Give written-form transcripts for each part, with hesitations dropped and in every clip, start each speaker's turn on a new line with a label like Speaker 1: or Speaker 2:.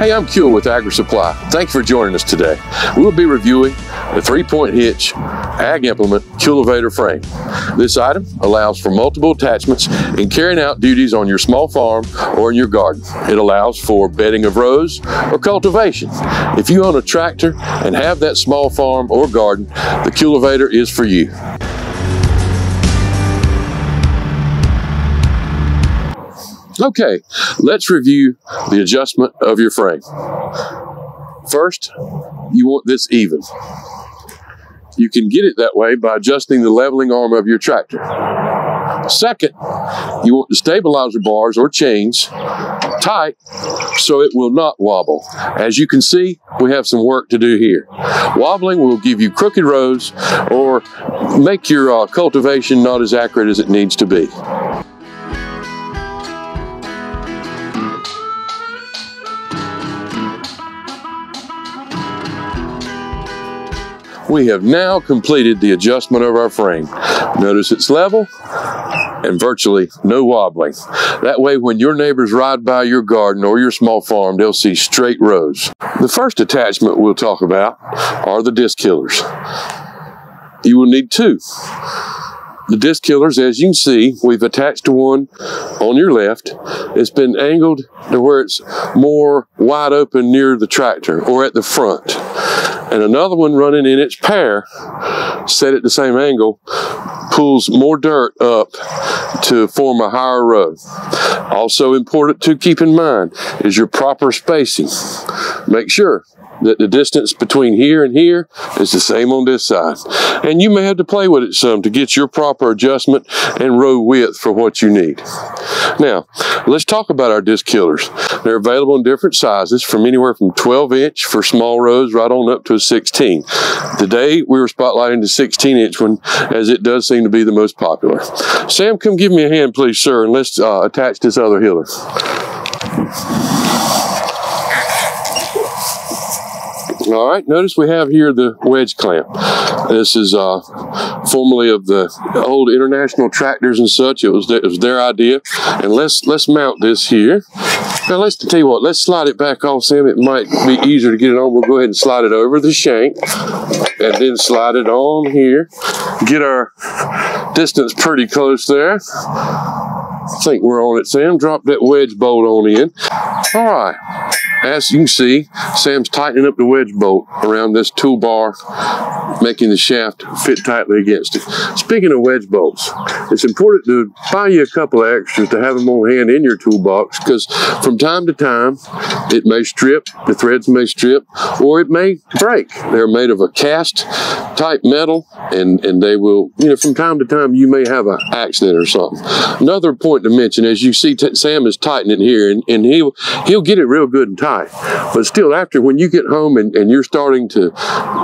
Speaker 1: Hey, I'm Keul with Agri Supply. Thanks for joining us today. We'll be reviewing the 3-point hitch ag implement Keulavator frame. This item allows for multiple attachments in carrying out duties on your small farm or in your garden. It allows for bedding of rows or cultivation. If you own a tractor and have that small farm or garden, the Keulavator is for you. Okay, let's review the adjustment of your frame. First, you want this even. You can get it that way by adjusting the leveling arm of your tractor. Second, you want the stabilizer bars or chains tight so it will not wobble. As you can see, we have some work to do here. Wobbling will give you crooked rows or make your cultivation not as accurate as it needs to be. We have now completed the adjustment of our frame. Notice it's level and virtually no wobbling. That way, when your neighbors ride by your garden or your small farm, they'll see straight rows. The first attachment we'll talk about are the disc killers. You will need two. The disc killers, as you can see, we've attached to one on your left. It's been angled to where it's more wide open near the tractor or at the front. And another one running in its pair, set at the same angle, pulls more dirt up to form a higher row. Also important to keep in mind is your proper spacing. Make sure that the distance between here and here is the same on this side. And you may have to play with it some to get your proper adjustment and row width for what you need. Now, let's talk about our disc killers. They're available in different sizes, from anywhere from 12-inch for small rows right on up to a 16. Today, we were spotlighting the 16-inch one, as it does seem to be the most popular. Sam, come give me a hand, please, sir, and let's attach this other hiller. All right, notice we have here the wedge clamp. This is formerly of the old International tractors and such. It was their idea. And let's mount this here. Now let's tell you what, let's slide it back off, Sam. It might be easier to get it on. We'll go ahead and slide it over the shank and then slide it on here. Get our distance pretty close there. I think we're on it, Sam. Drop that wedge bolt on in. All right. As you can see, Sam's tightening up the wedge bolt around this toolbar, making the shaft fit tightly against it. Speaking of wedge bolts, it's important to buy you a couple of extras to have them on hand in your toolbox, because from time to time, it may strip, the threads may strip, or it may break. They're made of a cast type metal, and they will, from time to time, you may have an accident or something. Another point to mention, as you see, Sam is tightening here, and he'll get it real good and tight. But still, when you get home and you're starting to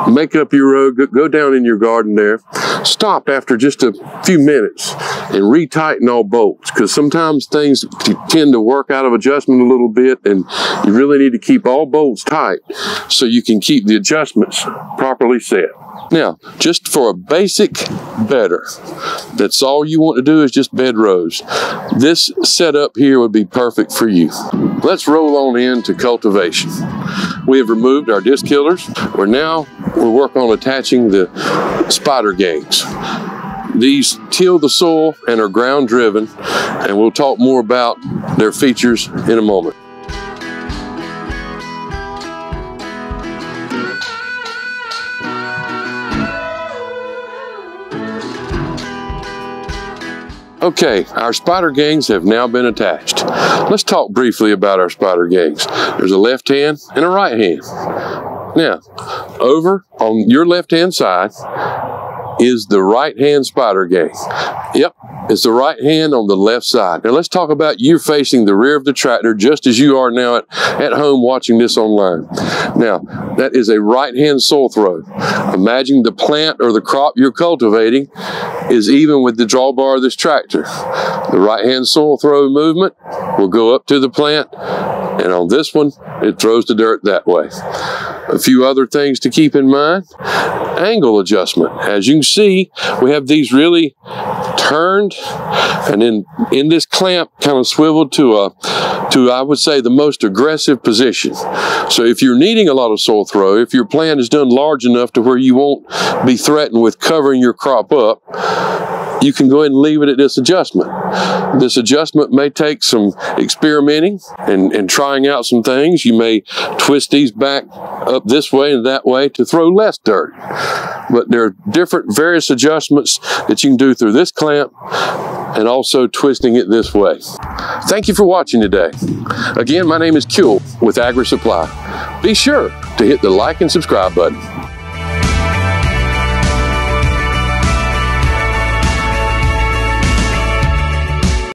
Speaker 1: make up your row, go down in your garden there, stop after just a few minutes and retighten all bolts, because sometimes things tend to work out of adjustment a little bit, and you really need to keep all bolts tight so you can keep the adjustments properly set. Now, just for a basic bedder, that's all you want to do is just bed rows. This setup here would be perfect for you. Let's roll on into cultivation. We have removed our disc killers. We'll work on attaching the spider gangs. These till the soil and are ground driven, and we'll talk more about their features in a moment. Okay, our spider gangs have now been attached. Let's talk briefly about our spider gangs. There's a left hand and a right hand. Now, over on your left hand side is the right hand spider gang. Yep, it's the right hand on the left side. Now let's talk about you facing the rear of the tractor just as you are now at home watching this online. Now, that is a right hand soil throw. Imagine the plant or the crop you're cultivating is even with the drawbar of this tractor. The right hand soil throw movement will go up to the plant, and on this one, it throws the dirt that way. A few other things to keep in mind. Angle adjustment. As you can see, we have these really turned and then in this clamp kind of swiveled to a to, I would say, the most aggressive position. So if you're needing a lot of soil throw, if your plant is done large enough to where you won't be threatened with covering your crop up, you can go ahead and leave it at this adjustment. This adjustment may take some experimenting and trying out some things. You may twist these back up this way and that way to throw less dirt. But there are different various adjustments that you can do through this clamp and also twisting it this way. Thank you for watching today. Again, my name is Keul with Agri Supply. Be sure to hit the like and subscribe button.